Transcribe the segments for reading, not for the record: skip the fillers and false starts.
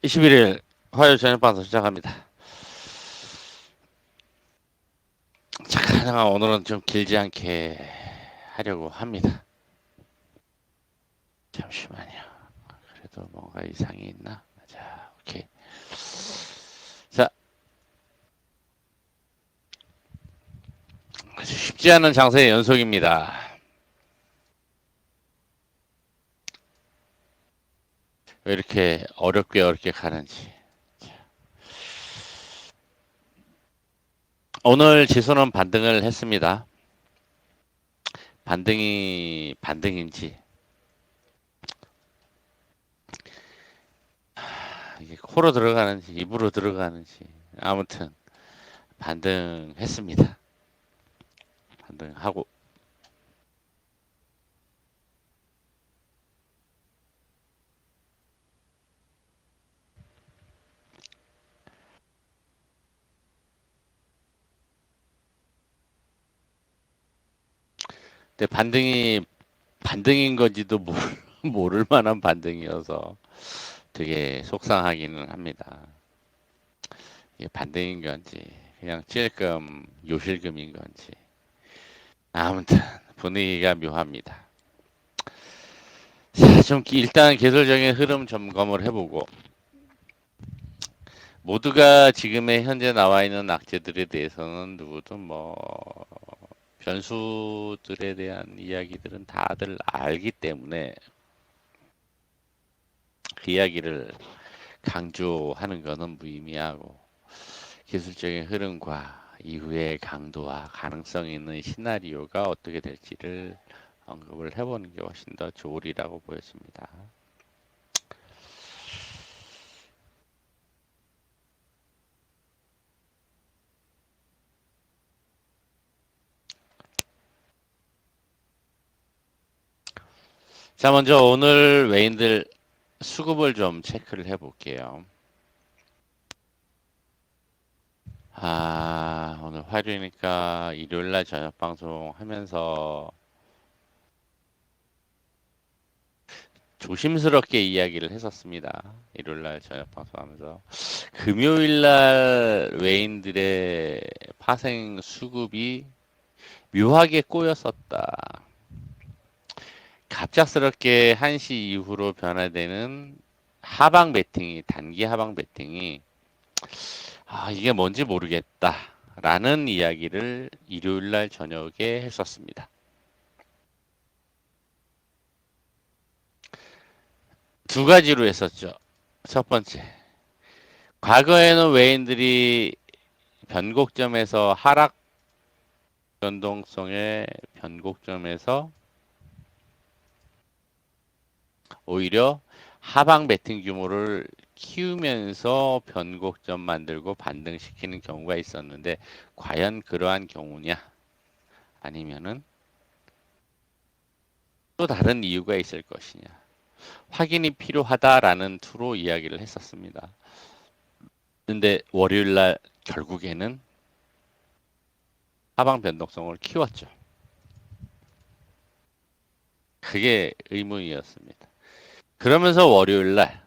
21일 화요일 저녁 방송 시작합니다. 잠깐 오늘은 좀 길지 않게 하려고 합니다. 잠시만요. 그래도 뭔가 이상이 있나? 자, 오케이. 자, 아주 쉽지 않은 장세의 연속입니다. 왜 이렇게 어렵게 가는지. 오늘 지수는 반등을 했습니다. 반등이 반등인지 이게 코로 들어가는지 입으로 들어가는지 아무튼 반등했습니다. 반등하고 근데 반등인 건지도 모를 만한 반등이어서 되게 속상하기는 합니다. 이게 반등인 건지 그냥 찔끔 요실금인 건지 아무튼 분위기가 묘합니다. 자, 좀 일단 계절적인 흐름 점검을 해보고 모두가 지금의 현재 나와 있는 악재들에 대해서는 누구도 뭐 변수들에 대한 이야기들은 다들 알기 때문에 그 이야기를 강조하는 것은 무의미하고 기술적인 흐름과 이후의 강도와 가능성 있는 시나리오가 어떻게 될지를 언급을 해보는 게 훨씬 더 좋으리라고 보여집니다. 자, 먼저 오늘 외인들 수급을 좀 체크를 해볼게요. 오늘 화요일이니까 일요일날 저녁 방송 하면서 조심스럽게 이야기를 했었습니다. 일요일날 저녁 방송하면서 금요일날 외인들의 파생 수급이 묘하게 꼬였었다. 갑작스럽게 1시 이후로 변화되는 하방 배팅이 단기 하방 배팅이 이게 뭔지 모르겠다 라는 이야기를 일요일날 저녁에 했었습니다. 두 가지로 했었죠. 첫 번째, 과거에는 외인들이 변곡점에서 하락 변동성의 변곡점에서 오히려 하방 배팅 규모를 키우면서 변곡점 만들고 반등시키는 경우가 있었는데 과연 그러한 경우냐 아니면은 또 다른 이유가 있을 것이냐 확인이 필요하다라는 투로 이야기를 했었습니다. 근데 월요일 날 결국에는 하방 변동성을 키웠죠. 그게 의문이었습니다. 그러면서 월요일 날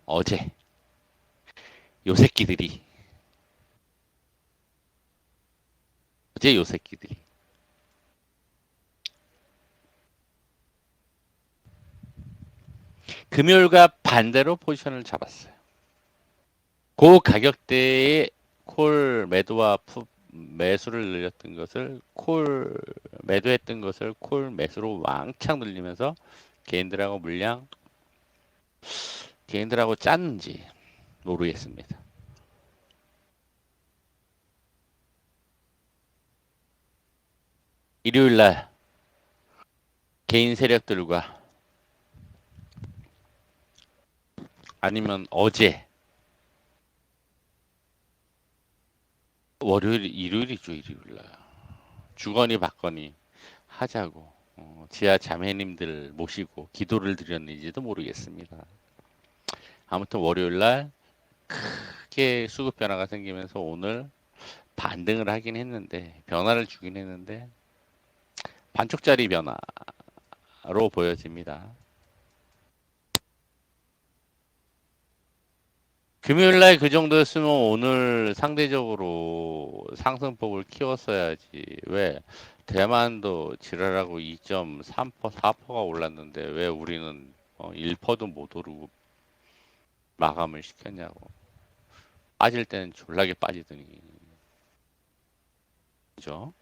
어제 요 새끼들이 어제 요 새끼들이 금요일과 반대로 포지션을 잡았어요. 그 가격대에 콜 매도와 매수를 늘렸던 것을 콜 매도했던 것을 콜 매수로 왕창 늘리면서 개인들하고 물량 개인들하고 짰는지 모르겠습니다. 일요일 날 개인 세력들과 아니면 어제 월요일 일요일이죠 일요일 날 주거니 받거니 하자고 지하 자매님들 모시고 기도를 드렸는지도 모르겠습니다. 아무튼 월요일 날 크게 수급 변화가 생기면서 오늘 반등을 하긴 했는데 변화를 주긴 했는데 반쪽짜리 변화로 보여집니다. 금요일날 그 정도였으면 오늘 상대적으로 상승폭을 키웠어야지. 왜? 대만도 지랄하고 2.3%, 4%가 올랐는데 왜 우리는 1%도 못 오르고 마감을 시켰냐고. 빠질 때는 졸라게 빠지더니. 그죠?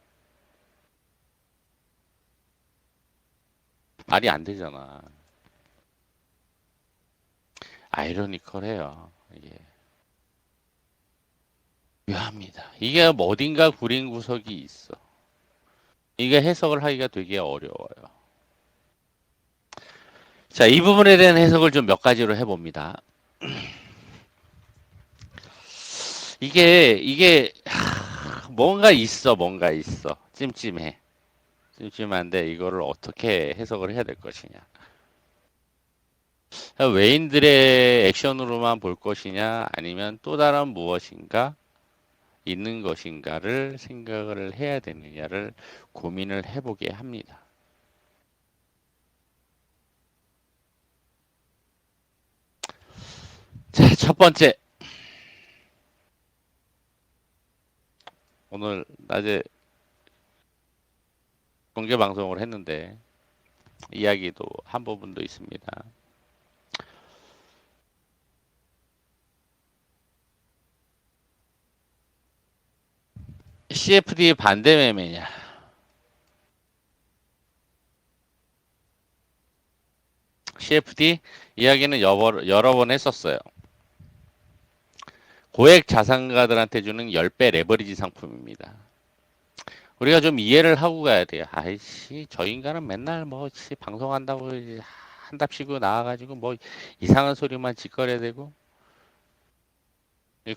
말이 안 되잖아. 아이러니컬해요. 이게. 묘합니다. 이게 뭐 어딘가 구린 구석이 있어. 이게 해석을 하기가 되게 어려워요. 자, 이 부분에 대한 해석을 좀 몇 가지로 해봅니다. 뭔가 있어, 뭔가 있어. 찜찜해. 찜찜한데 이거를 어떻게 해석을 해야 될 것이냐. 외인들의 액션으로만 볼 것이냐, 아니면 또 다른 무엇인가 있는 것인가를 생각을 해야 되느냐를 고민을 해보게 합니다. 자, 첫 번째. 오늘 낮에 공개 방송을 했는데 이야기도 한 부분도 있습니다. CFD 반대 매매냐? CFD 이야기는 여러 번 했었어요. 고액 자산가들한테 주는 10배 레버리지 상품입니다. 우리가 좀 이해를 하고 가야 돼요. 아이씨, 저 인간은 맨날 뭐 방송한다고 한답시고 나와가지고 뭐 이상한 소리만 짓거려대고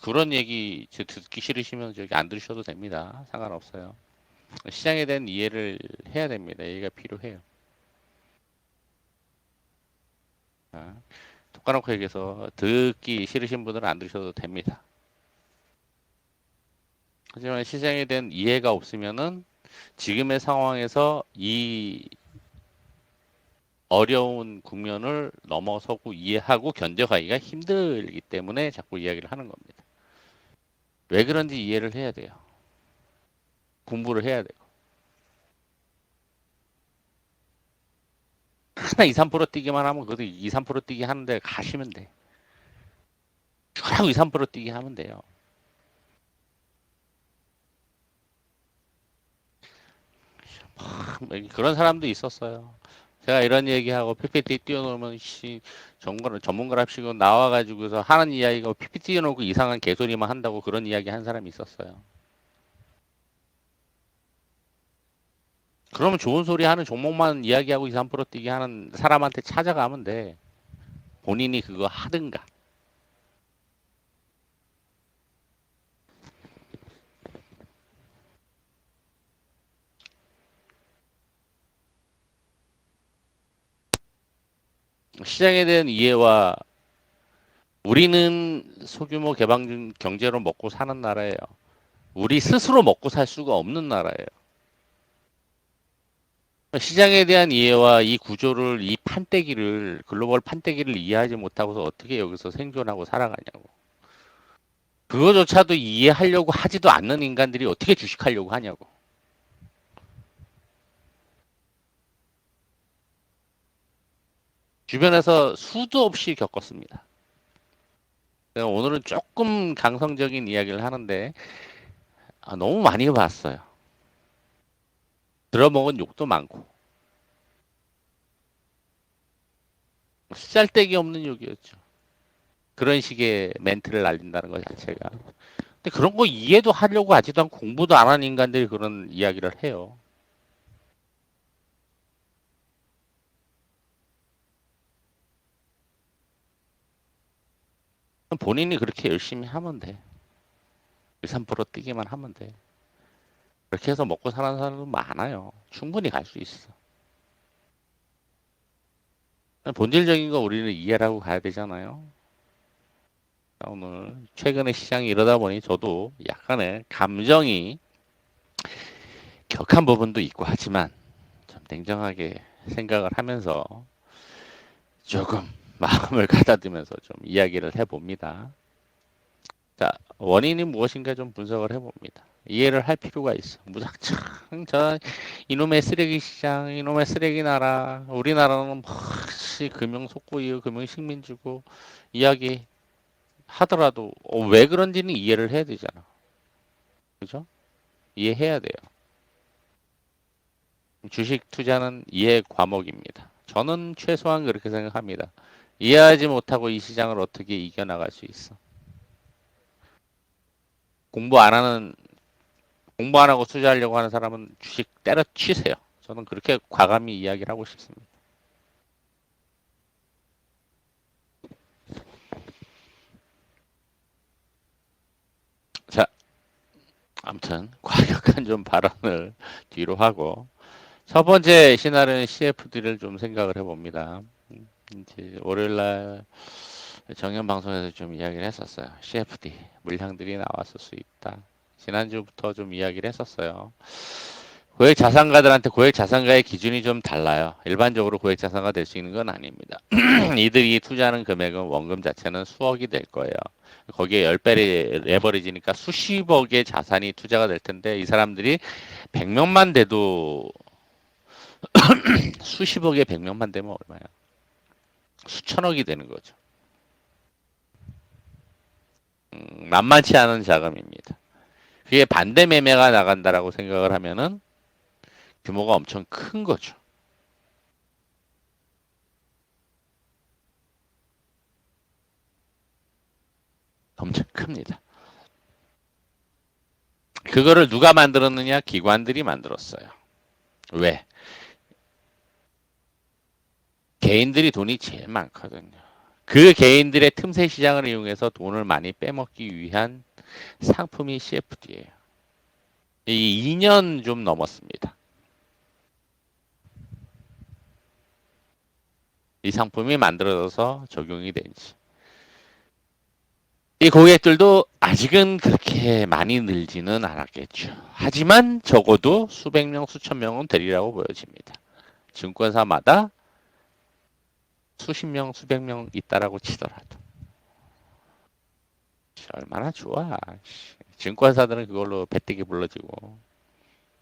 그런 얘기 듣기 싫으시면 저기 안 들으셔도 됩니다. 상관없어요. 시장에 대한 이해를 해야 됩니다. 이해가 필요해요. 톡 까놓고 얘기해서 듣기 싫으신 분들은 안 들으셔도 됩니다. 하지만 시장에 대한 이해가 없으면은 지금의 상황에서 이 어려운 국면을 넘어서고 이해하고 견뎌가기가 힘들기 때문에 자꾸 이야기를 하는 겁니다. 왜 그런지 이해를 해야 돼요. 공부를 해야 돼요. 하나 2, 3% 뛰기만 하면 그것도 2, 3% 뛰기 하는데 가시면 돼. 하라고 2, 3% 뛰기 하면 돼요. 그런 사람도 있었어요. 제가 이런 얘기하고 PPT 띄워놓으면 전문가랍시고 나와가지고서 하는 이야기가 PPT 띄워놓고 이상한 개소리만 한다고 그런 이야기 한 사람이 있었어요. 그러면 좋은 소리 하는 종목만 이야기하고 2, 3% 뛰기 하는 사람한테 찾아가면 돼. 본인이 그거 하든가. 시장에 대한 이해와 우리는 소규모 개방 경제로 먹고 사는 나라예요. 우리 스스로 먹고 살 수가 없는 나라예요. 시장에 대한 이해와 이 구조를, 이 판때기를, 글로벌 판때기를 이해하지 못하고서 어떻게 여기서 생존하고 살아가냐고. 그거조차도 이해하려고 하지도 않는 인간들이 어떻게 주식하려고 하냐고. 주변에서 수도 없이 겪었습니다. 오늘은 조금 강성적인 이야기를 하는데 너무 많이 봤어요. 들어먹은 욕도 많고 쓰잘데기 없는 욕이었죠. 그런 식의 멘트를 날린다는 것 자체가. 근데 그런 거 이해도 하려고 하지도 않고 공부도 안 하는 인간들이 그런 이야기를 해요. 본인이 그렇게 열심히 하면 돼. 2, 3% 뛰기만 하면 돼. 그렇게 해서 먹고 사는 사람도 많아요. 충분히 갈 수 있어. 본질적인 거 우리는 이해를 하고 가야 되잖아요. 오늘 최근에 시장이 이러다 보니 저도 약간의 감정이 격한 부분도 있고 하지만 좀 냉정하게 생각을 하면서 조금 마음을 가다듬면서 좀 이야기를 해봅니다. 자, 원인이 무엇인가 좀 분석을 해봅니다. 이해를 할 필요가 있어. 무작정 저 이놈의 쓰레기 시장, 이놈의 쓰레기 나라, 우리나라는 혹시 금융 속고 금융 식민지고 이야기 하더라도 왜 그런지는 이해를 해야 되잖아. 그죠? 이해해야 돼요. 주식 투자는 이해 과목입니다. 저는 최소한 그렇게 생각합니다. 이해하지 못하고 이 시장을 어떻게 이겨나갈 수 있어? 공부 안 하는 공부 안 하고 투자하려고 하는 사람은 주식 때려치세요. 저는 그렇게 과감히 이야기를 하고 싶습니다. 자, 아무튼 과격한 좀 발언을 뒤로 하고 첫 번째 시나리오는 CFD를 좀 생각을 해봅니다. 이제 월요일날 정연 방송에서 좀 이야기를 했었어요. CFD 물량들이 나왔을 수 있다. 지난주부터 좀 이야기를 했었어요. 고액 자산가들한테 고액 자산가의 기준이 좀 달라요. 일반적으로 고액 자산가 될 수 있는 건 아닙니다. 이들이 투자하는 금액은 원금 자체는 수억이 될 거예요. 거기에 10배 레버리지니까 수십억의 자산이 투자가 될 텐데 이 사람들이 100명만 돼도 수십억에 100명만 되면 얼마야? 수천억이 되는 거죠. 만만치 않은 자금입니다. 그게 반대 매매가 나간다라고 생각을 하면은 규모가 엄청 큰 거죠. 엄청 큽니다. 그거를 누가 만들었느냐? 기관들이 만들었어요. 왜? 개인들이 돈이 제일 많거든요. 그 개인들의 틈새 시장을 이용해서 돈을 많이 빼먹기 위한 상품이 CFD예요. 이 2년 좀 넘었습니다. 이 상품이 만들어져서 적용이 된지. 이 고객들도 아직은 그렇게 많이 늘지는 않았겠죠. 하지만 적어도 수백 명, 수천 명은 되리라고 보여집니다. 증권사마다 수십 명, 수백 명 있다라고 치더라도. 얼마나 좋아. 증권사들은 그걸로 배뜨기 불러지고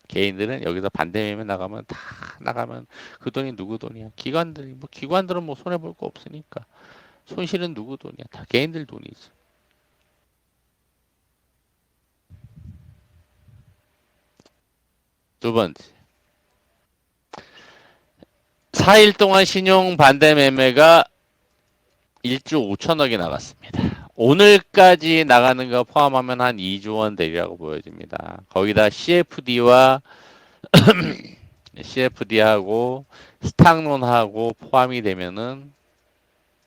개인들은 여기서 반대매매 나가면 다 나가면 그 돈이 누구 돈이야? 기관들이 뭐 기관들은 뭐 손해 볼 거 없으니까 손실은 누구 돈이야? 다 개인들 돈이지. 두 번째, 4일 동안 신용 반대 매매가 1조 5천억이 나갔습니다. 오늘까지 나가는 거 포함하면 한 2조 원 되리라고 보여집니다. 거기다 CFD하고 스탁론하고 포함이 되면은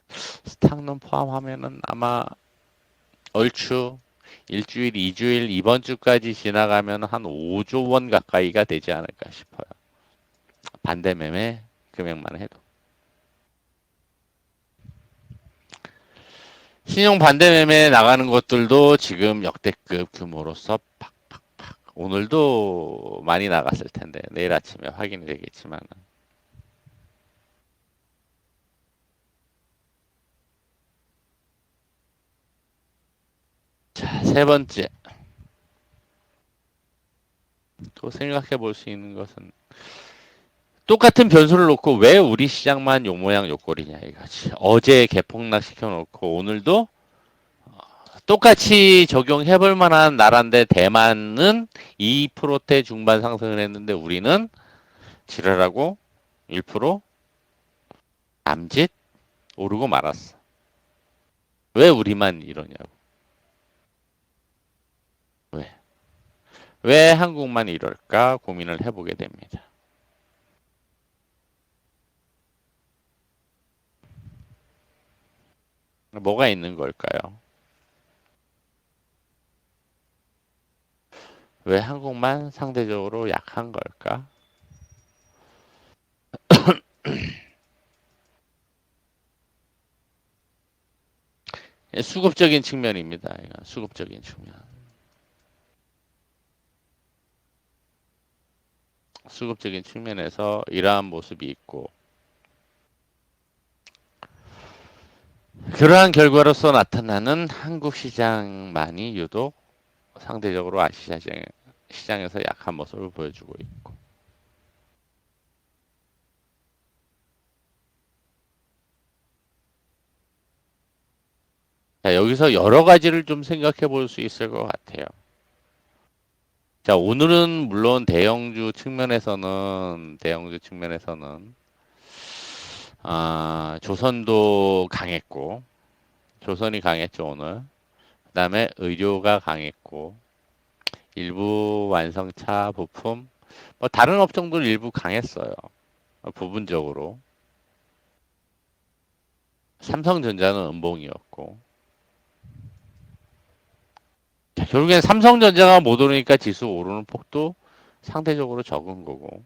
스탁론 포함하면은 아마 얼추 일주일, 2주일 이번 주까지 지나가면 한 5조 원 가까이가 되지 않을까 싶어요. 반대 매매 금액만 해도. 신용 반대 매매 나가는 것들도 지금 역대급 규모로서 팍팍팍. 오늘도 많이 나갔을 텐데 내일 아침에 확인이 되겠지만. 자, 세 번째. 또 생각해 볼 수 있는 것은 똑같은 변수를 놓고 왜 우리 시장만 요 모양 요 꼴이냐 이거지. 어제 개폭락 시켜놓고 오늘도 똑같이 적용해 볼 만한 나라인데 대만은 2%대 중반 상승을 했는데 우리는 지랄하고 1% 남짓 오르고 말았어. 왜 우리만 이러냐고. 왜? 왜 한국만 이럴까 고민을 해보게 됩니다. 뭐가 있는 걸까요? 왜 한국만 상대적으로 약한 걸까? 수급적인 측면입니다. 수급적인 측면. 수급적인 측면에서 이러한 모습이 있고 그러한 결과로서 나타나는 한국 시장만이 유독 상대적으로 아시아 시장에서 약한 모습을 보여주고 있고. 자, 여기서 여러 가지를 좀 생각해 볼 수 있을 것 같아요. 자, 오늘은 물론 대형주 측면에서는 조선도 강했고, 조선이 강했죠, 오늘. 그다음에 의료가 강했고, 일부 완성차 부품, 뭐 다른 업종도 일부 강했어요. 부분적으로. 삼성전자는 음봉이었고. 자, 결국엔 삼성전자가 못 오르니까 지수 오르는 폭도 상대적으로 적은 거고.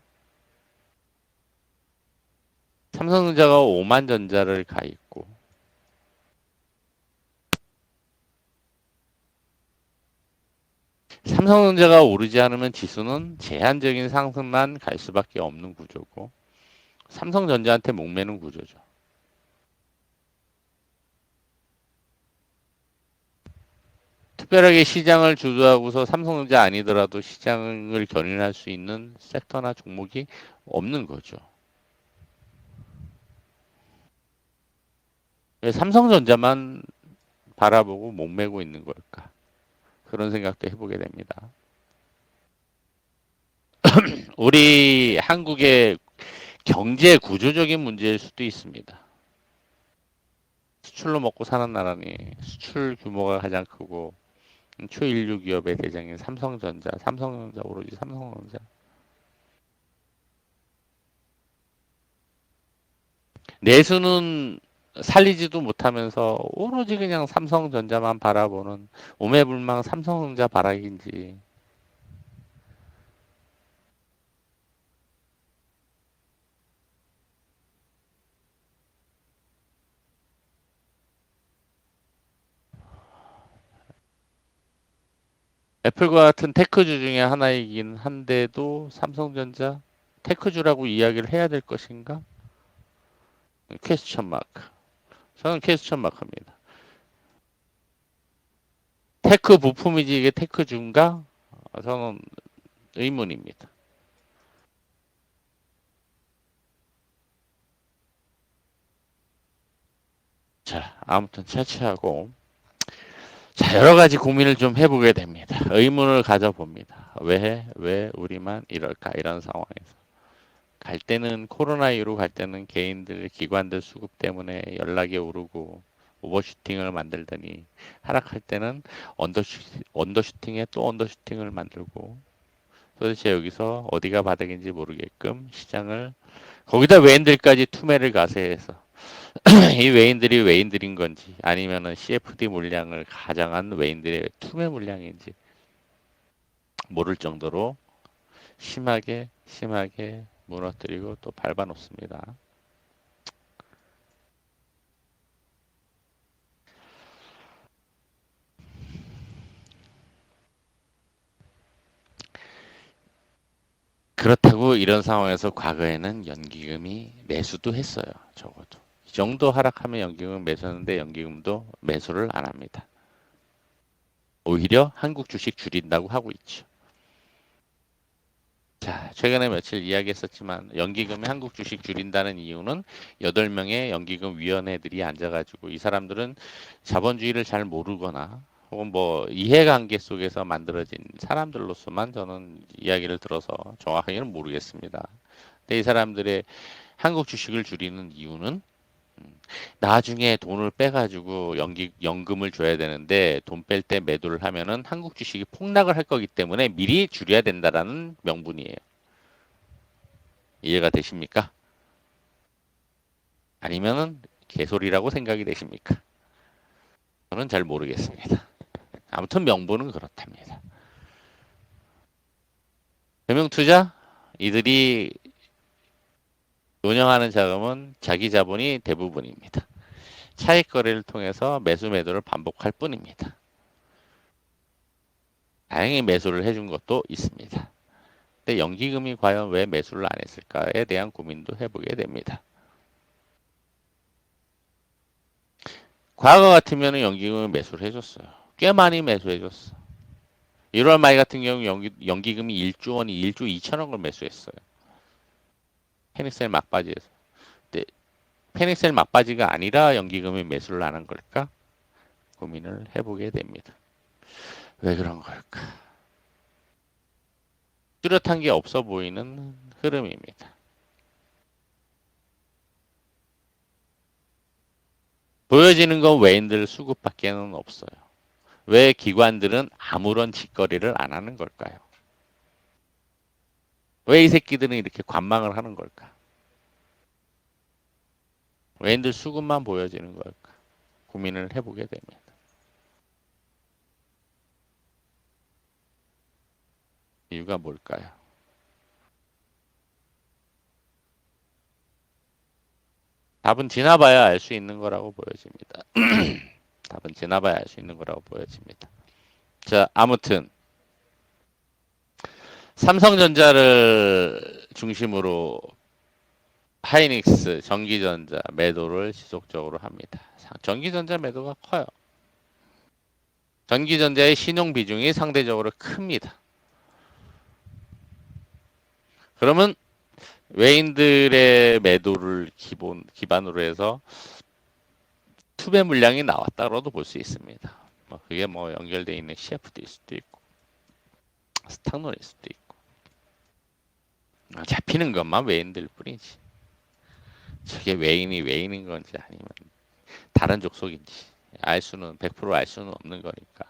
삼성전자가 5만 전자를 가 있고. 삼성전자가 오르지 않으면 지수는 제한적인 상승만 갈 수밖에 없는 구조고. 삼성전자한테 목매는 구조죠. 특별하게 시장을 주도하고서 삼성전자 아니더라도 시장을 견인할 수 있는 섹터나 종목이 없는 거죠. 왜 삼성전자만 바라보고 목매고 있는 걸까? 그런 생각도 해보게 됩니다. 우리 한국의 경제 구조적인 문제일 수도 있습니다. 수출로 먹고 사는 나라니 수출 규모가 가장 크고 초일류 기업의 대장인 삼성전자 오로지 삼성전자. 내수는 살리지도 못하면서 오로지 그냥 삼성전자만 바라보는 오매불망 삼성전자 바라기인지. 애플과 같은 테크주 중에 하나이긴 한데도 삼성전자 테크주라고 이야기를 해야 될 것인가? 퀘스천 마크. 저는 퀘스천 마크입니다. 테크 부품이지 이게 테크주인가? 저는 의문입니다. 자, 아무튼 차치하고 자, 여러 가지 고민을 좀 해보게 됩니다. 의문을 가져봅니다. 왜 우리만 이럴까? 이런 상황에서. 갈 때는 코로나 이후로 갈 때는 개인들, 기관들 수급 때문에 연락이 오르고 오버슈팅을 만들더니 하락할 때는 언더슈팅에 또 언더슈팅을 만들고 도대체 여기서 어디가 바닥인지 모르게끔 시장을 거기다 외인들까지 투매를 가세해서 이 외인들이 외인들인 건지 아니면은 CFD 물량을 가장한 외인들의 투매 물량인지 모를 정도로 심하게 무너뜨리고 또 밟아놓습니다. 그렇다고 이런 상황에서 과거에는 연기금이 매수도 했어요. 적어도. 이 정도 하락하면 연기금 매수하는데 연기금도 매수를 안 합니다. 오히려 한국 주식 줄인다고 하고 있죠. 자, 최근에 며칠 이야기했었지만 연기금이 한국 주식 줄인다는 이유는 8명의 연기금 위원회들이 앉아가지고 이 사람들은 자본주의를 잘 모르거나 혹은 뭐 이해관계 속에서 만들어진 사람들로서만 저는 이야기를 들어서 정확하게는 모르겠습니다. 근데 이 사람들의 한국 주식을 줄이는 이유는 나중에 돈을 빼가지고 연금을 줘야 되는데 돈 뺄 때 매도를 하면은 한국 주식이 폭락을 할 거기 때문에 미리 줄여야 된다라는 명분이에요. 이해가 되십니까? 아니면은 개소리라고 생각이 되십니까? 저는 잘 모르겠습니다. 아무튼 명분은 그렇답니다. 금융투자 이들이 운영하는 자금은 자기 자본이 대부분입니다. 차익 거래를 통해서 매수 매도를 반복할 뿐입니다. 다행히 매수를 해준 것도 있습니다. 근데 연기금이 과연 왜 매수를 안 했을까에 대한 고민도 해보게 됩니다. 과거 같으면 연기금을 매수를 해줬어요. 꽤 많이 매수해줬어. 1월 말 같은 경우 연기금이 1조 원이 1조 2천억을 매수했어요. 페닉셀 막바지에서. 근데 페닉셀 막바지가 아니라 연기금이 매수를 안 한 걸까? 고민을 해보게 됩니다. 왜 그런 걸까? 뚜렷한 게 없어 보이는 흐름입니다. 보여지는 건 외인들 수급밖에는 없어요. 왜 기관들은 아무런 짓거리를 안 하는 걸까요? 왜 이 새끼들은 이렇게 관망을 하는 걸까? 외인들 수급만 보여지는 걸까? 고민을 해보게 됩니다. 이유가 뭘까요? 답은 지나봐야 알 수 있는 거라고 보여집니다. 답은 지나봐야 알 수 있는 거라고 보여집니다. 자, 아무튼 삼성전자를 중심으로 하이닉스, 전기전자 매도를 지속적으로 합니다. 전기전자 매도가 커요. 전기전자의 신용 비중이 상대적으로 큽니다. 그러면 외인들의 매도를 기반으로 해서 투매 물량이 나왔다고도 볼 수 있습니다. 그게 연결되어 있는 CFD일 수도 있고 스탁론일 수도 있고 잡히는 것만 외인들 뿐이지. 저게 외인인 건지 아니면 다른 족속인지 100% 알 수는 없는 거니까.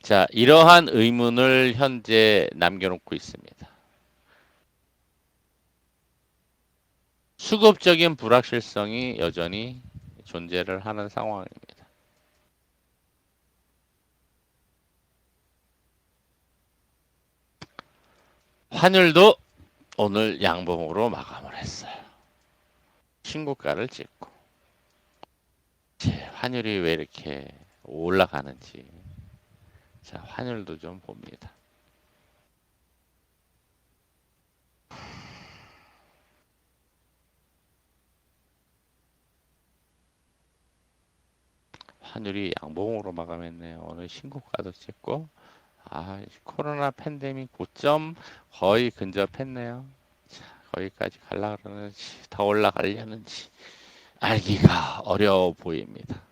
자, 이러한 의문을 현재 남겨놓고 있습니다. 수급적인 불확실성이 여전히 존재를 하는 상황입니다. 환율도 오늘 양봉으로 마감을 했어요. 신고가를 찍고. 환율이 왜 이렇게 올라가는지. 자, 환율도 좀 봅니다. 환율이 양봉으로 마감했네요. 오늘 신고가도 찍고. 코로나 팬데믹 고점 거의 근접했네요. 자, 거기까지 갈라 그러는지 더 올라가려는지 알기가 어려워 보입니다.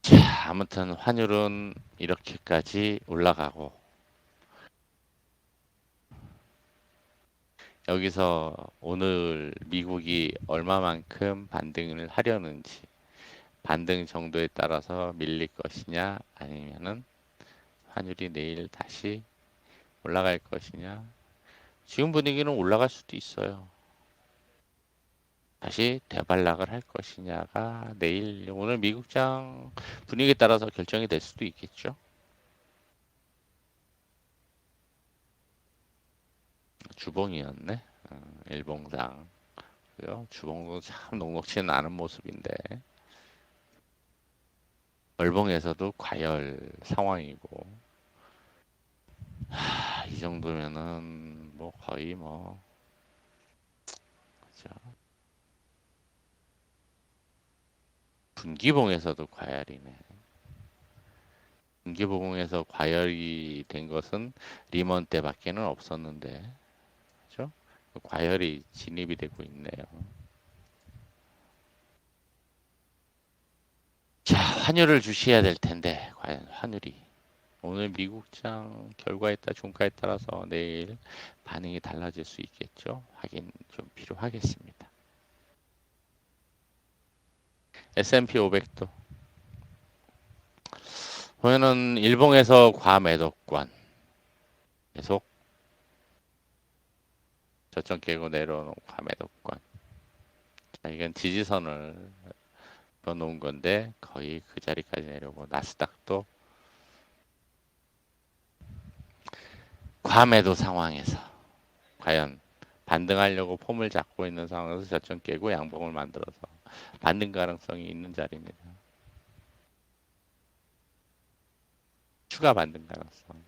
자, 아무튼 환율은 이렇게까지 올라가고 여기서 오늘 미국이 얼마만큼 반등을 하려는지 반등 정도에 따라서 밀릴 것이냐 아니면은 환율이 내일 다시 올라갈 것이냐. 지금 분위기는 올라갈 수도 있어요. 다시 대반락을 할 것이냐가 내일 오늘 미국장 분위기에 따라서 결정이 될 수도 있겠죠. 주봉이었네. 일봉상. 주봉도 참 녹록치는 않은 모습인데 월봉에서도 과열 상황이고 이 정도면은 거의 그죠? 분기봉에서도 과열이네. 분기봉에서 과열이 된 것은 리먼 때밖에는 없었는데, 그죠? 과열이 진입이 되고 있네요. 자, 환율을 주시해야 될 텐데, 과연 환율이. 오늘 미국장 결과에 따라 종가에 따라서 내일 반응이 달라질 수 있겠죠. 확인 좀 필요하겠습니다. S&P 500도 보면은 일봉에서 과매도권 계속 저점 깨고 내려오는 과매도권. 자, 이건 지지선을 그어놓은 건데 거의 그 자리까지 내려오고 나스닥도 과매도 상황에서 과연 반등하려고 폼을 잡고 있는 상황에서 저점 깨고 양봉을 만들어서 반등 가능성이 있는 자리입니다. 추가 반등 가능성.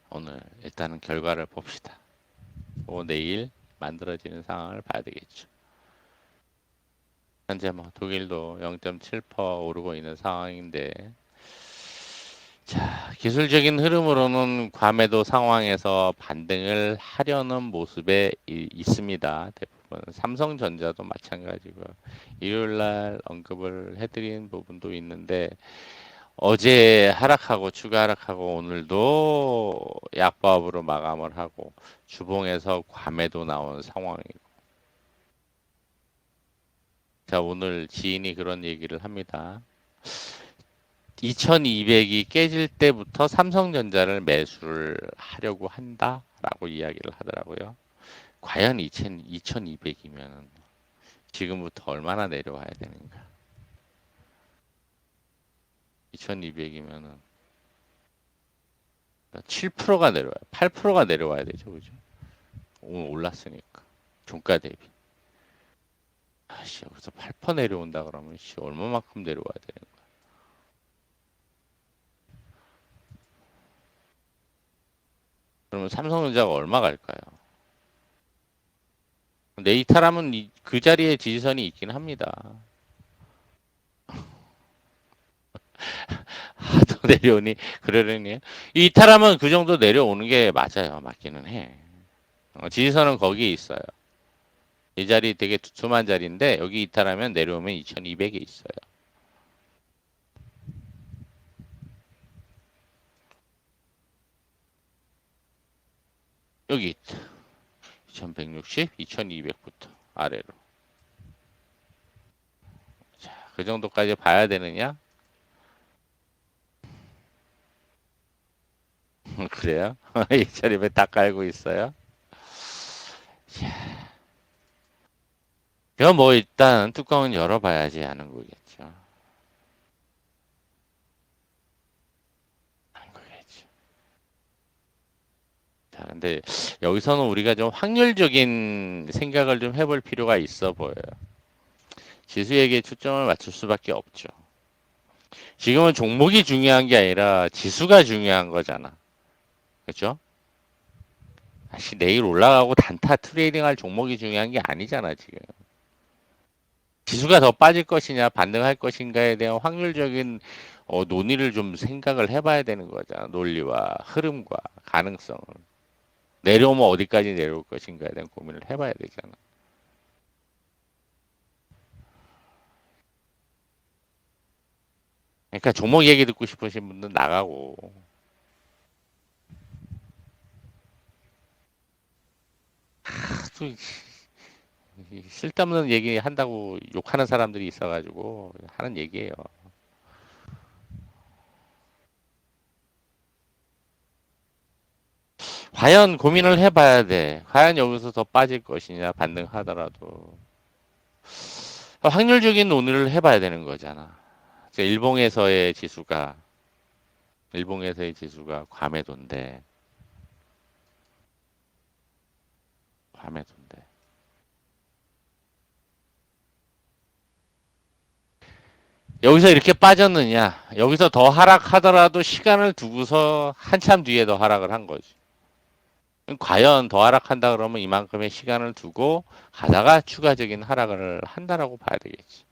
오늘 일단은 결과를 봅시다. 내일 만들어지는 상황을 봐야 되겠죠. 현재 뭐 독일도 0.7% 오르고 있는 상황인데, 자, 기술적인 흐름으로는 과매도 상황에서 반등을 하려는 모습에 있습니다. 대부분 삼성전자도 마찬가지고 일요일 날 언급을 해드린 부분도 있는데, 어제 하락하고 추가 하락하고 오늘도 약보합으로 마감을 하고 주봉에서 과매도 나온 상황이고, 자, 오늘 지인이 그런 얘기를 합니다. 2200이 깨질 때부터 삼성전자를 매수를 하려고 한다라고 이야기를 하더라고요. 과연 2200이면 지금부터 얼마나 내려와야 되는가? 2200이면은 7%가 내려와요. 8%가 내려와야 되죠, 그죠? 오늘 올랐으니까 종가 대비. 아씨, 여기서 8% 내려온다 그러면 씨 얼마만큼 내려와야 되는 거야? 그러면 삼성전자가 얼마 갈까요? 네이타라면 그 자리에 지지선이 있긴 합니다. 더 내려오니 그러려니 이탈하면 그 정도 내려오는 게 맞아요. 맞기는 해. 지지선은 거기에 있어요. 이 자리 되게 두툼한 자리인데 여기 이탈하면 내려오면 2200에 있어요. 여기 2160, 2200부터 아래로. 자, 그 정도까지 봐야 되느냐? 그래요? 이 자리 왜 다 깔고 있어요? 그럼 뭐 일단 뚜껑은 열어봐야지 하는 거겠죠. 하는 거겠죠. 자, 근데 여기서는 우리가 좀 확률적인 생각을 좀 해볼 필요가 있어 보여요. 지수에게 초점을 맞출 수밖에 없죠. 지금은 종목이 중요한 게 아니라 지수가 중요한 거잖아. 그렇죠? 다시 내일 올라가고 단타 트레이딩 할 종목이 중요한 게 아니잖아, 지금. 지수가 더 빠질 것이냐, 반등할 것인가에 대한 확률적인 논의를 좀 생각을 해봐야 되는 거잖아. 논리와 흐름과 가능성을. 내려오면 어디까지 내려올 것인가에 대한 고민을 해봐야 되잖아. 그러니까 종목 얘기 듣고 싶으신 분들 나가고 또 쓸데없는 얘기 한다고 욕하는 사람들이 있어가지고 하는 얘기예요. 과연 고민을 해봐야 돼. 과연 여기서 더 빠질 것이냐, 반등하더라도. 확률적인 논의를 해봐야 되는 거잖아. 일봉에서의 지수가 과매도인데, 과매도인데. 여기서 이렇게 빠졌느냐, 여기서 더 하락하더라도 시간을 두고서 한참 뒤에 더 하락을 한 거지. 과연 더 하락한다 그러면 이만큼의 시간을 두고 가다가 추가적인 하락을 한다라고 봐야 되겠지.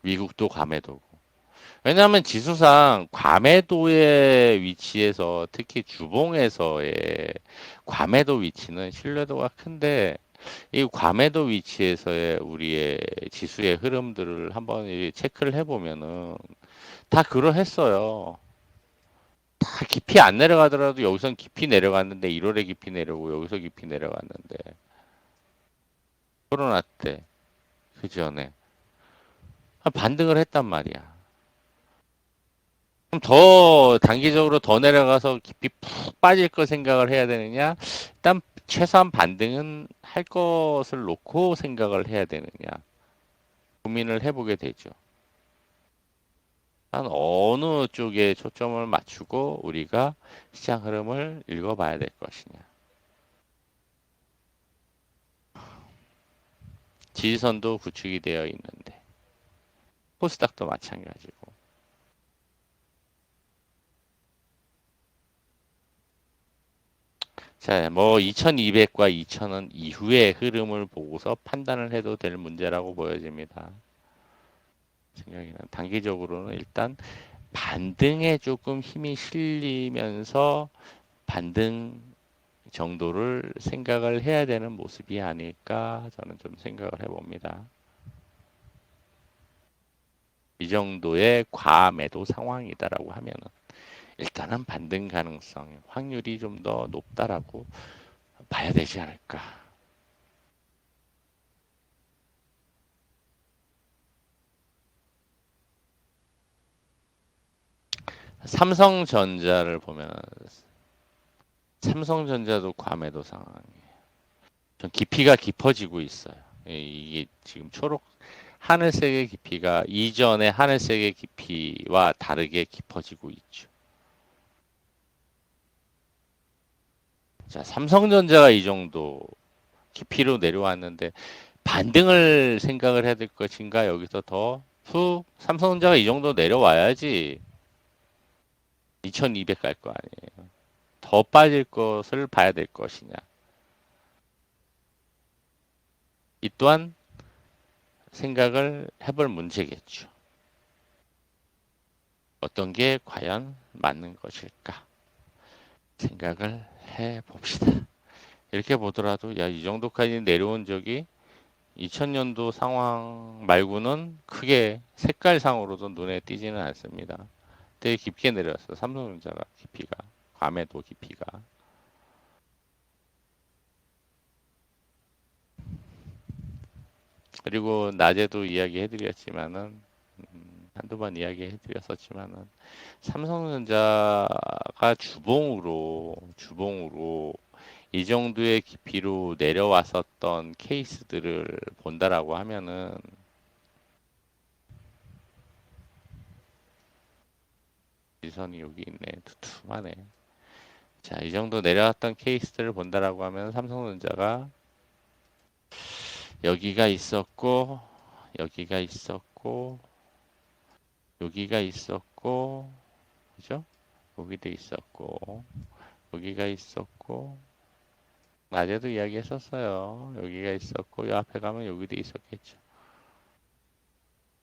미국도 과매도고. 왜냐하면 지수상 과매도의 위치에서 특히 주봉에서의 과매도 위치는 신뢰도가 큰데 이 과매도 위치에서의 우리의 지수의 흐름들을 한번 체크를 해보면은 다 그러했어요. 다 깊이 안 내려가더라도 여기선 깊이 내려갔는데 1월에 깊이 내려오고 여기서 깊이 내려갔는데 코로나 때 그 전에 반등을 했단 말이야. 그럼 더 단기적으로 더 내려가서 깊이 푹 빠질 거 생각을 해야 되느냐? 일단 최소한 반등은 할 것을 놓고 생각을 해야 되느냐? 고민을 해보게 되죠. 한 어느 쪽에 초점을 맞추고 우리가 시장 흐름을 읽어봐야 될 것이냐. 지지선도 구축이 되어 있는데 코스닥도 마찬가지고 자, 뭐 2200과 2000은 이후의 흐름을 보고서 판단을 해도 될 문제라고 보여집니다. 생각에는 단기적으로는 일단 반등에 조금 힘이 실리면서 반등 정도를 생각을 해야 되는 모습이 아닐까 저는 좀 생각을 해봅니다. 이 정도의 과매도 상황이다라고 하면은 일단은 반등 가능성, 확률이 좀 더 높다라고 봐야 되지 않을까. 삼성전자를 보면 삼성전자도 과매도 상황이에요. 좀 깊이가 깊어지고 있어요. 이게 지금 초록 하늘색의 깊이가 이전의 하늘색의 깊이와 다르게 깊어지고 있죠. 자, 삼성전자가 이 정도 깊이로 내려왔는데 반등을 생각을 해야 될 것인가 여기서 더 삼성전자가 이 정도 내려와야지 2200 갈 거 아니에요. 더 빠질 것을 봐야 될 것이냐. 이 또한 생각을 해볼 문제겠죠. 어떤 게 과연 맞는 것일까 생각을 해봅시다. 이렇게 보더라도 야, 이 정도까지 내려온 적이 2000년도 상황 말고는 크게 색깔상으로도 눈에 띄지는 않습니다. 되게 깊게 내려왔어. 삼성전자가 깊이가 과매도 깊이가. 그리고 낮에도 이야기해드렸지만은 한두 번 이야기해드렸었지만은 삼성전자가 주봉으로 이 정도의 깊이로 내려왔었던 케이스들을 본다라고 하면은 지선이 여기 있네. 두툼하네. 자, 이 정도 내려왔던 케이스들을 본다라고 하면 삼성전자가 여기가 있었고 여기가 있었고 여기가 있었고 그죠? 여기도 있었고 여기가 있었고 낮에도 이야기했었어요. 여기가 있었고 이 앞에 가면 여기도 있었겠죠.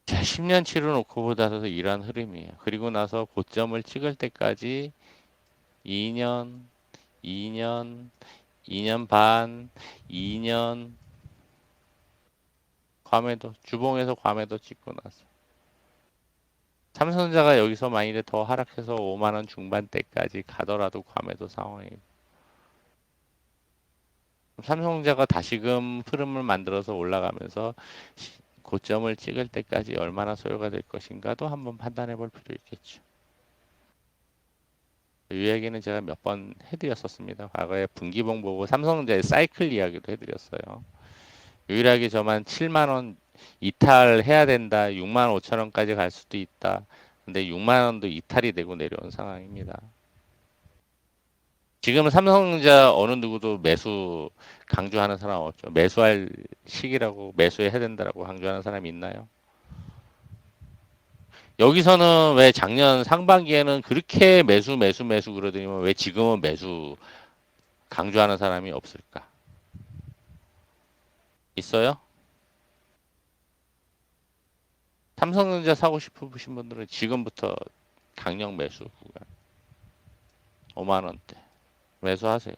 자, 10년치로 놓고 보다도 이러한 흐름이에요. 그리고 나서 고점을 찍을 때까지 2년, 2년, 2년 반, 2년 과매도 주봉에서 과매도 찍고 나서 삼성전자가 여기서 만일에 더 하락해서 5만 원 중반대까지 가더라도 과매도 상황이고 삼성전자가 다시금 흐름을 만들어서 올라가면서 고점을 찍을 때까지 얼마나 소요가 될 것인가도 한번 판단해 볼 필요 있겠죠. 이 얘기는 제가 몇 번 해드렸었습니다. 과거에 분기봉 보고 삼성전자의 사이클 이야기도 해드렸어요. 유일하게 저만 7만 원 이탈해야 된다. 6만 5천 원까지 갈 수도 있다. 근데 6만 원도 이탈이 되고 내려온 상황입니다. 지금은 삼성전자 어느 누구도 매수 강조하는 사람 없죠. 매수할 시기라고 매수해야 된다라고 강조하는 사람이 있나요? 여기서는 왜 작년 상반기에는 그렇게 매수 그러더니만 왜 지금은 매수 강조하는 사람이 없을까? 있어요? 삼성전자 사고 싶으신 분들은 지금부터 강력 매수 구간 5만 원대 매수하세요.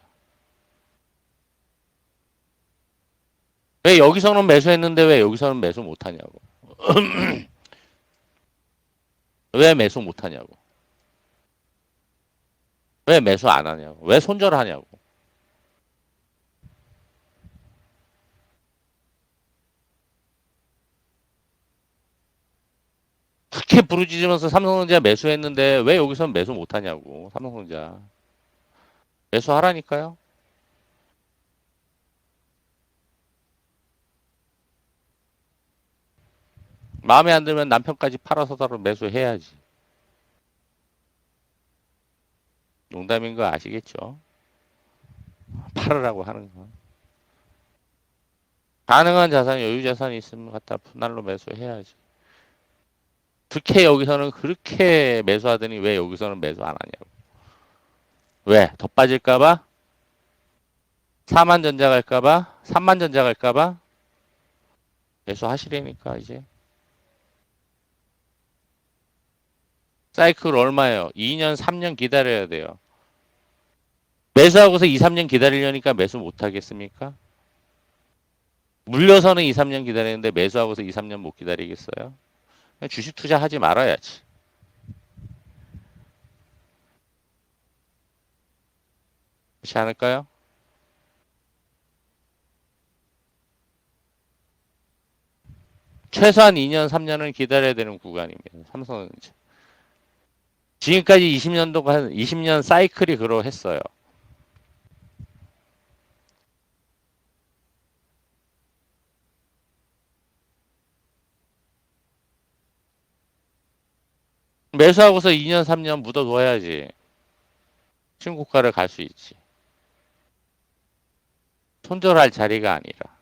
왜 여기서는 매수했는데 왜 여기서는 매수 못하냐고. 왜 매수 못하냐고. 왜 매수 안 하냐고. 왜 손절하냐고. 그렇게 부르짖으면서 삼성전자 매수했는데 왜 여기서는 매수 못하냐고. 삼성전자 매수하라니까요. 마음에 안 들면 남편까지 팔아서라도 매수해야지. 농담인 거 아시겠죠? 팔으라고 하는 거. 가능한 자산, 여유 자산이 있으면 갖다 분할로 매수해야지. 그렇게 여기서는 그렇게 매수하더니 왜 여기서는 매수 안 하냐고. 왜? 더 빠질까봐? 4만 전자 갈까봐? 3만 전자 갈까봐? 매수하시라니까 이제. 사이클 얼마예요? 2년, 3년 기다려야 돼요. 매수하고서 2, 3년 기다리려니까 매수 못 하겠습니까? 물려서는 2, 3년 기다리는데 매수하고서 2, 3년 못 기다리겠어요? 주식 투자하지 말아야지. 그렇지 않을까요? 최소한 2년, 3년은 기다려야 되는 구간입니다. 삼성전자. 지금까지 20년도가 20년 사이클이 그러했어요. 매수하고서 2년, 3년 묻어둬야지. 신고가를 갈 수 있지. 손절할 자리가 아니라.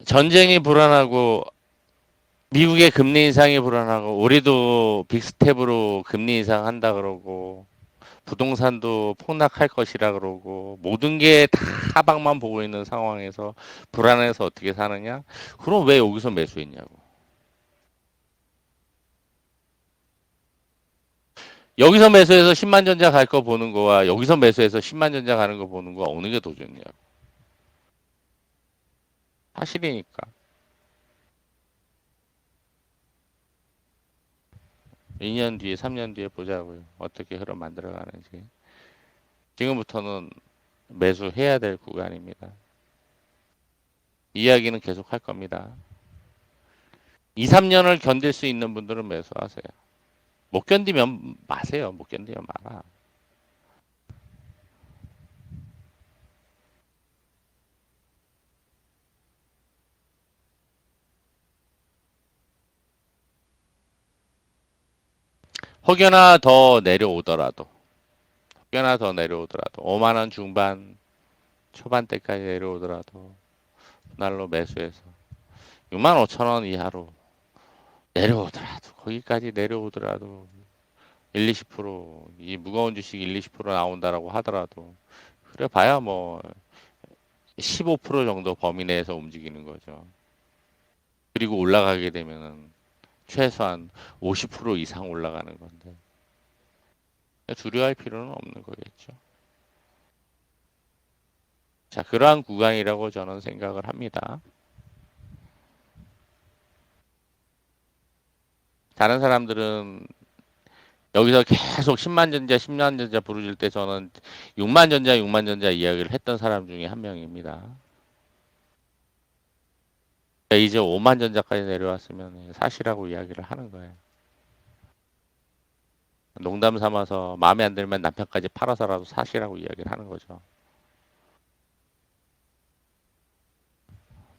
전쟁이 불안하고 미국의 금리 인상이 불안하고 우리도 빅스텝으로 금리 인상한다 그러고 부동산도 폭락할 것이라 그러고 모든 게 다 하방만 보고 있는 상황에서 불안해서 어떻게 사느냐? 그럼 왜 여기서 매수했냐고. 여기서 매수해서 10만 전자 갈 거 보는 거와 여기서 매수해서 10만 전자 가는 거 보는 거 어느 게 더 좋냐고. 사실이니까. 2년 뒤에, 3년 뒤에 보자고요. 어떻게 흐름 만들어가는지. 지금부터는 매수해야 될 구간입니다. 이야기는 계속 할 겁니다. 2, 3년을 견딜 수 있는 분들은 매수하세요. 못 견디면 마세요. 못 견디면 마라. 혹여나 더 내려오더라도, 혹여나 더 내려오더라도, 5만 원 중반, 초반대까지 내려오더라도, 날로 매수해서 6만 5천 원 이하로 내려오더라도, 거기까지 내려오더라도, 1, 20%이 무거운 주식 1, 20% 나온다라고 하더라도 그래 봐야 뭐 15% 정도 범위 내에서 움직이는 거죠. 그리고 올라가게 되면은 최소한 50% 이상 올라가는 건데 두려워할 필요는 없는 거겠죠. 자, 그러한 구간이라고 저는 생각을 합니다. 다른 사람들은 여기서 계속 10만 전자, 10만 전자 부르실 때 저는 6만 전자, 6만 전자 이야기를 했던 사람 중에 한 명입니다. 이제 5만 전자까지 내려왔으면 사시라고 이야기를 하는 거예요. 농담 삼아서 마음에 안 들면 남편까지 팔아서라도 사시라고 이야기를 하는 거죠.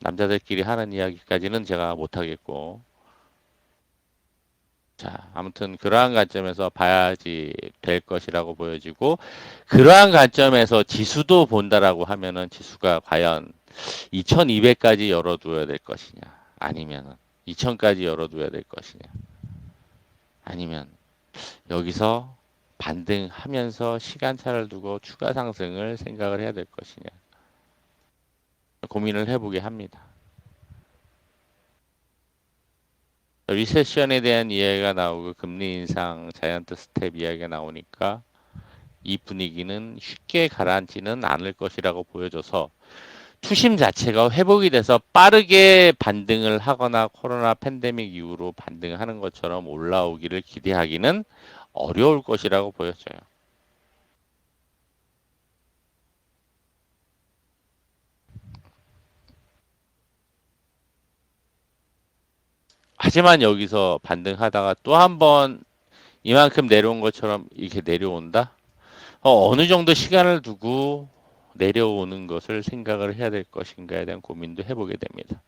남자들끼리 하는 이야기까지는 제가 못하겠고. 자, 아무튼 그러한 관점에서 봐야지 될 것이라고 보여지고, 그러한 관점에서 지수도 본다라고 하면은 지수가 과연 2200까지 열어둬야 될 것이냐, 아니면은 2000까지 열어둬야 될 것이냐, 아니면 여기서 반등하면서 시간차를 두고 추가 상승을 생각을 해야 될 것이냐, 고민을 해보게 합니다. 리세션에 대한 이야기가 나오고 금리 인상, 자이언트 스텝 이야기가 나오니까 이 분위기는 쉽게 가라앉지는 않을 것이라고 보여져서 투심 자체가 회복이 돼서 빠르게 반등을 하거나 코로나 팬데믹 이후로 반등하는 것처럼 올라오기를 기대하기는 어려울 것이라고 보여져요. 하지만 여기서 반등하다가 또 한 번 이만큼 내려온 것처럼 이렇게 내려온다? 어느 정도 시간을 두고 내려오는 것을 생각을 해야 될 것인가에 대한 고민도 해보게 됩니다.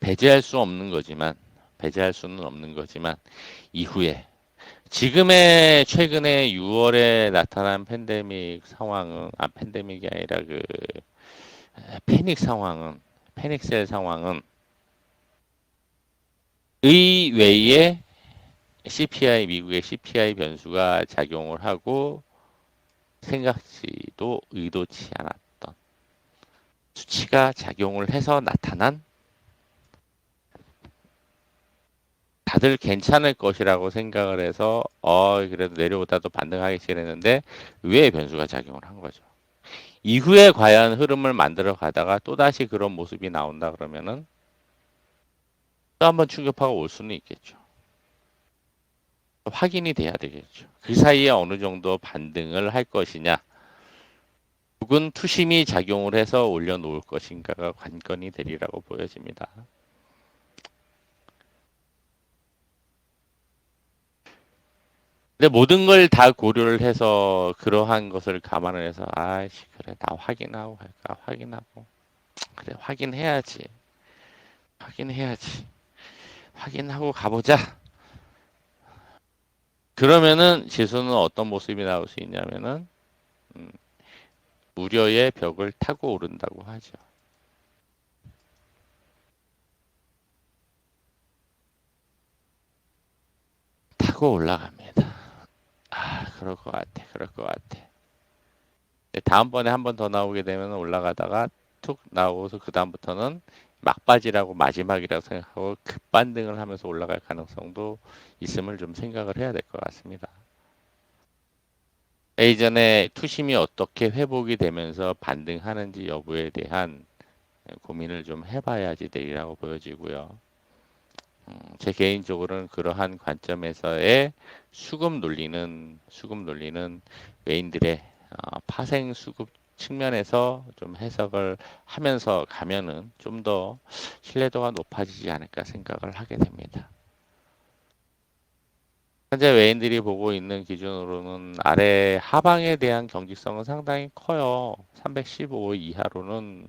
배제할 수 없는 거지만 배제할 수는 없는 거지만 이후에 지금의 최근에 6월에 나타난 팬데믹 상황은 팬데믹이 아니라 그 패닉셀 상황은 의외의 CPI 미국의 CPI 변수가 작용을 하고 생각지도 의도치 않았던 수치가 작용을 해서 나타난 다들 괜찮을 것이라고 생각을 해서 그래도 내려오다도 반등하기 시작했는데 의외의 변수가 작용을 한 거죠. 이후에 과연 흐름을 만들어 가다가 또다시 그런 모습이 나온다 그러면은 또 한번 충격파가 올 수는 있겠죠. 확인이 돼야 되겠죠. 그 사이에 어느 정도 반등을 할 것이냐, 혹은 투심이 작용을 해서 올려놓을 것인가가 관건이 되리라고 보여집니다. 근데 모든 걸 다 고려를 해서 그러한 것을 감안을 해서 아이씨 그래 나 확인하고 갈까 확인하고 그래 확인해야지 확인하고 가보자. 그러면은 지수는 어떤 모습이 나올 수 있냐면은 음, 우려의 벽을 타고 오른다고 하죠. 타고 올라갑니다. 그럴 것 같아. 그럴 것 같아. 다음번에 한 번 더 나오게 되면 올라가다가 툭 나오고서 그 다음부터는 막바지라고 마지막이라고 생각하고 급반등을 하면서 올라갈 가능성도 있음을 좀 생각을 해야 될 것 같습니다. 예전에 투심이 어떻게 회복이 되면서 반등하는지 여부에 대한 고민을 좀 해봐야지 되리라고 보여지고요. 제 개인적으로는 그러한 관점에서의 수급 논리는 외인들의 파생 수급 측면에서 좀 해석을 하면서 가면은 좀 더 신뢰도가 높아지지 않을까 생각을 하게 됩니다. 현재 외인들이 보고 있는 기준으로는 아래 하방에 대한 경직성은 상당히 커요. 315 이하로는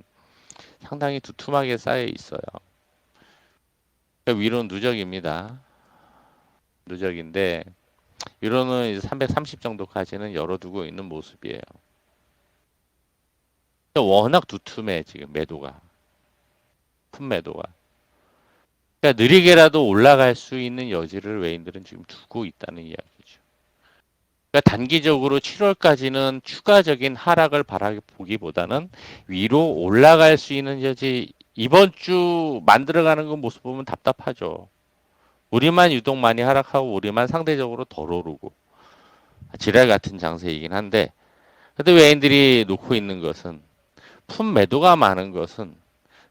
상당히 두툼하게 쌓여 있어요. 위로는 누적입니다. 누적인데 위로는 이제 330 정도까지는 열어두고 있는 모습이에요. 워낙 두툼해 지금 매도가 큰 매도가. 그러니까 느리게라도 올라갈 수 있는 여지를 외인들은 지금 두고 있다는 이야기죠. 그러니까 단기적으로 7월까지는 추가적인 하락을 바라보기보다는 위로 올라갈 수 있는 여지 이번 주 만들어가는 그 모습 보면 답답하죠. 우리만 유독 많이 하락하고 우리만 상대적으로 덜 오르고 지랄 같은 장세이긴 한데 근데 외인들이 놓고 있는 것은 품 매도가 많은 것은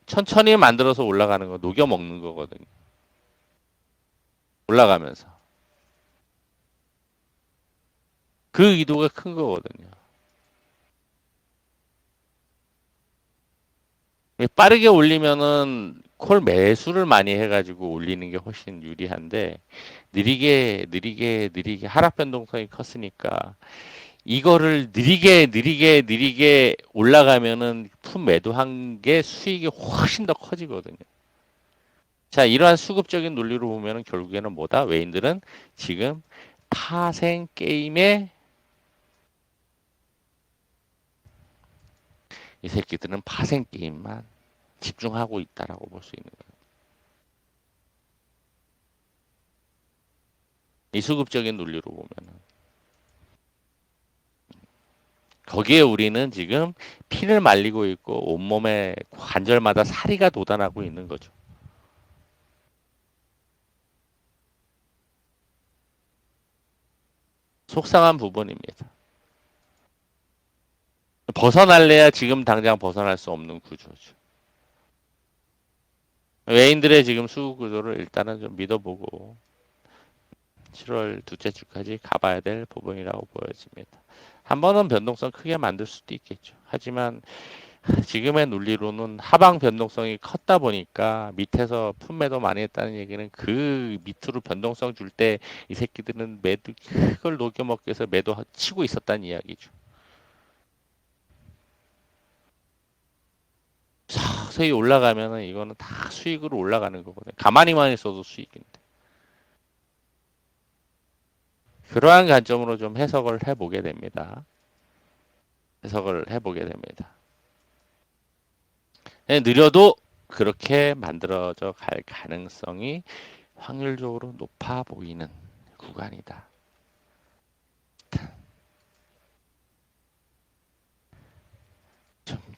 천천히 만들어서 올라가는 거 녹여 먹는 거거든요. 올라가면서 그 의도가 큰 거거든요. 빠르게 올리면은 콜 매수를 많이 해가지고 올리는 게 훨씬 유리한데 느리게 하락 변동성이 컸으니까 이거를 느리게 올라가면은 품 매도한 게 수익이 훨씬 더 커지거든요. 자, 이러한 수급적인 논리로 보면은 결국에는 뭐다? 외인들은 지금 파생 게임에 이 새끼들은 파생 게임만 집중하고 있다라고 볼 수 있는 거예요. 이 수급적인 논리로 보면은. 거기에 우리는 지금 피를 말리고 있고 온몸에 관절마다 사리가 돋아나고 있는 거죠. 속상한 부분입니다. 벗어날래야 지금 당장 벗어날 수 없는 구조죠. 외인들의 지금 수급 구조를 일단은 좀 믿어보고 7월 둘째 주까지 가봐야 될 부분이라고 보여집니다. 한 번은 변동성 크게 만들 수도 있겠죠. 하지만 지금의 논리로는 하방 변동성이 컸다 보니까 밑에서 품매도 많이 했다는 얘기는 그 밑으로 변동성 줄 때 이 새끼들은 매도 그걸 녹여먹기 위해서 매도 치고 있었다는 이야기죠. 서서히 올라가면은 이거는 다 수익으로 올라가는 거거든요. 가만히만 있어도 수익인데. 그러한 관점으로 좀 해석을 해보게 됩니다. 해석을 해보게 됩니다. 예, 느려도 그렇게 만들어져 갈 가능성이 확률적으로 높아 보이는 구간이다.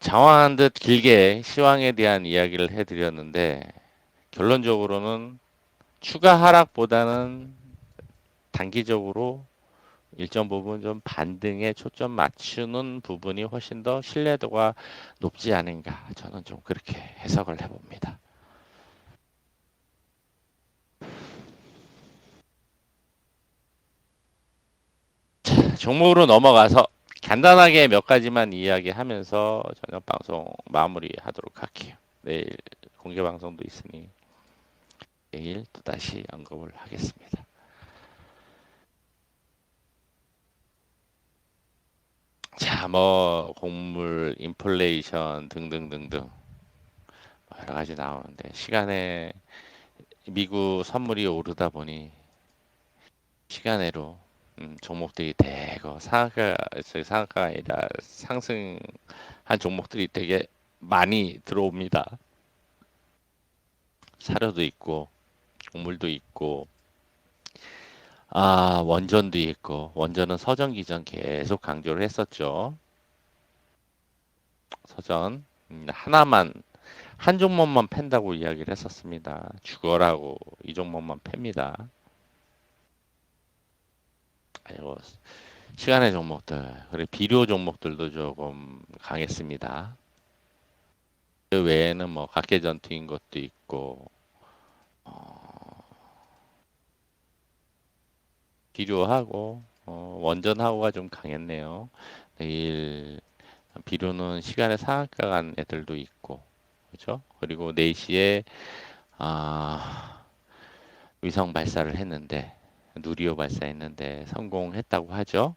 장황한 듯 길게 시황에 대한 이야기를 해드렸는데 결론적으로는 추가 하락보다는 단기적으로 일정 부분 좀 반등에 초점 맞추는 부분이 훨씬 더 신뢰도가 높지 않은가 저는 좀 그렇게 해석을 해봅니다. 종목으로 넘어가서 간단하게 몇 가지만 이야기하면서 저녁 방송 마무리하도록 할게요. 내일 공개 방송도 있으니 내일 또다시 언급을 하겠습니다. 자, 뭐 곡물, 인플레이션 등등등등 여러 가지 나오는데 시간에 미국 선물이 오르다 보니 시간으로 종목들이 대거 상한가가 아니라 상승한 종목들이 되게 많이 들어옵니다. 사료도 있고 곡물도 있고 원전도 있고 원전은 서전 기전 계속 강조를 했었죠. 서전 하나만 한 종목만 팬다고 이야기를 했었습니다. 죽어라고 이 종목만 팹니다. 아이고, 시간의 종목들 그리고 비료 종목들도 조금 강했습니다. 그 외에는 뭐 각계전투인 것도 있고 비료하고 원전하고가 좀 강했네요. 내일 비료는 시간의 상한가 간 애들도 있고 그렇죠? 그리고 4시에 아, 위성 발사를 했는데 누리호 발사했는데 성공했다고 하죠.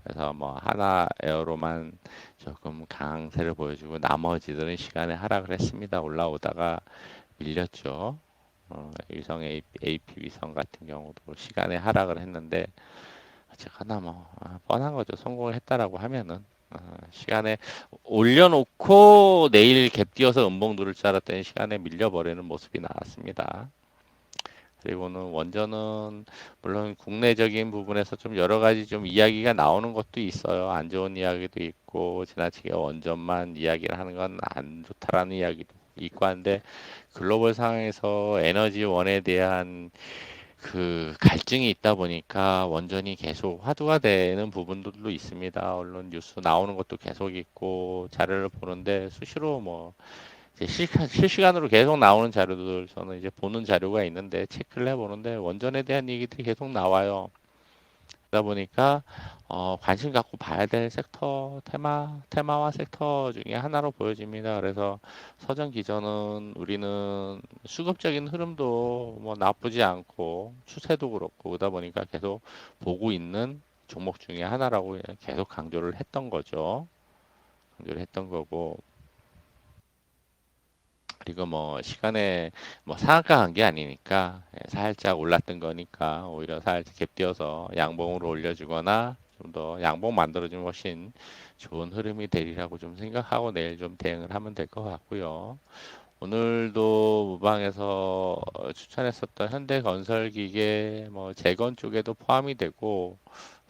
그래서 뭐 하나 에어로만 조금 강세를 보여주고 나머지들은 시간에 하락을 했습니다. 올라오다가 밀렸죠. 위성 AP 위성 같은 경우도 시간에 하락을 했는데 하나 뭐 뻔한 거죠. 성공을 했다라고 하면은 시간에 올려놓고 내일 갭 띄어서 음봉 누를 줄 알았더니 시간에 밀려버리는 모습이 나왔습니다. 그리고는 원전은 물론 국내적인 부분에서 좀 여러 가지 좀 이야기가 나오는 것도 있어요. 안 좋은 이야기도 있고 지나치게 원전만 이야기를 하는 건 안 좋다라는 이야기도 있고 한데 글로벌 상황에서 에너지원에 대한 그 갈증이 있다 보니까 원전이 계속 화두가 되는 부분들도 있습니다. 언론 뉴스 나오는 것도 계속 있고 자료를 보는데 수시로 뭐 이제 실시간으로 계속 나오는 자료들 저는 이제 보는 자료가 있는데 체크를 해보는데 원전에 대한 얘기들이 계속 나와요. 그러다 보니까 관심 갖고 봐야 될 섹터 테마와 sek터 중에 하나로 보여집니다. 그래서 서전 기전은 우리는 수급적인 흐름도 뭐 나쁘지 않고 추세도 그렇고 그러다 보니까 계속 보고 있는 종목 중에 하나라고 계속 강조를 했던 거죠. 강조를 했던 거고 그리고 뭐 시간에 뭐 상한가 간 게 아니니까 살짝 올랐던 거니까 오히려 살짝 갭 띄어서 양봉으로 올려주거나 좀 더 양봉 만들어주면 훨씬 좋은 흐름이 되리라고 좀 생각하고 내일 좀 대응을 하면 될 것 같고요. 오늘도 무방에서 추천했었던 현대건설기계 뭐 재건 쪽에도 포함이 되고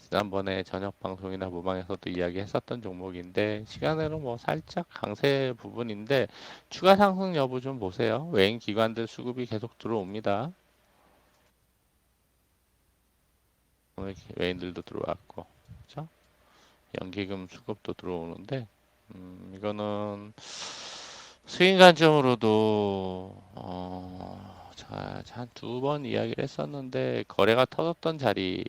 지난번에 저녁 방송이나 무방에서도 이야기했었던 종목인데 시간으로 뭐 살짝 강세 부분인데 추가 상승 여부 좀 보세요. 외인 기관들 수급이 계속 들어옵니다. 오늘 외인들도 들어왔고, 그렇죠? 연기금 수급도 들어오는데 이거는 수익 관점으로도 한 두 번 이야기를 했었는데 거래가 터졌던 자리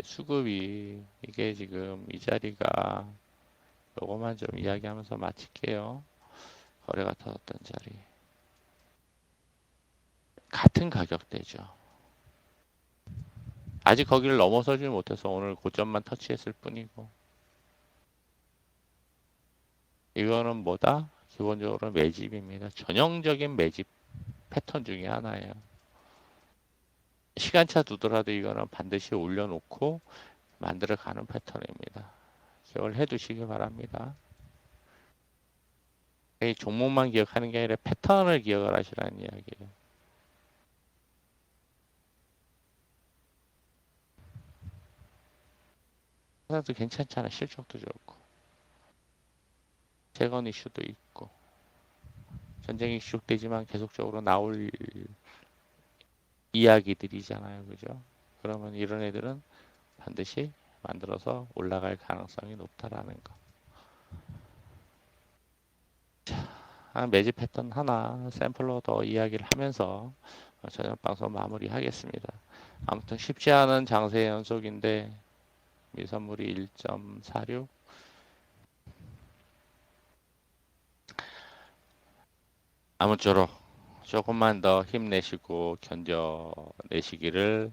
수급이 이게 지금 이 자리가 요거만 좀 이야기하면서 마칠게요. 거래가 터졌던 자리. 같은 가격대죠. 아직 거기를 넘어서지 못해서 오늘 고점만 터치했을 뿐이고. 이거는 뭐다? 기본적으로 매집입니다. 전형적인 매집 패턴 중에 하나예요. 시간차 두더라도 이거는 반드시 올려놓고 만들어가는 패턴입니다. 기억을 해두시기 바랍니다. 이 종목만 기억하는 게 아니라 패턴을 기억을 하시라는 이야기예요. 회사도 괜찮잖아. 실적도 좋고. 재건 이슈도 있고. 전쟁이 지속되지만 계속적으로 나올 이야기들이잖아요. 그죠? 그러면 이런 애들은 반드시 만들어서 올라갈 가능성이 높다라는 거. 매집 패턴 하나 샘플로 더 이야기를 하면서 저녁 방송 마무리하겠습니다. 아무튼 쉽지 않은 장세 연속인데 미선물이 1.46. 아무쪼록 조금만 더 힘내시고 견뎌내시기를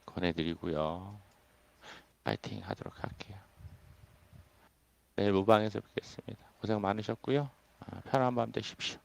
권해드리고요. 파이팅 하도록 할게요. 내일 무방에서 뵙겠습니다. 고생 많으셨고요. 편한 밤 되십시오.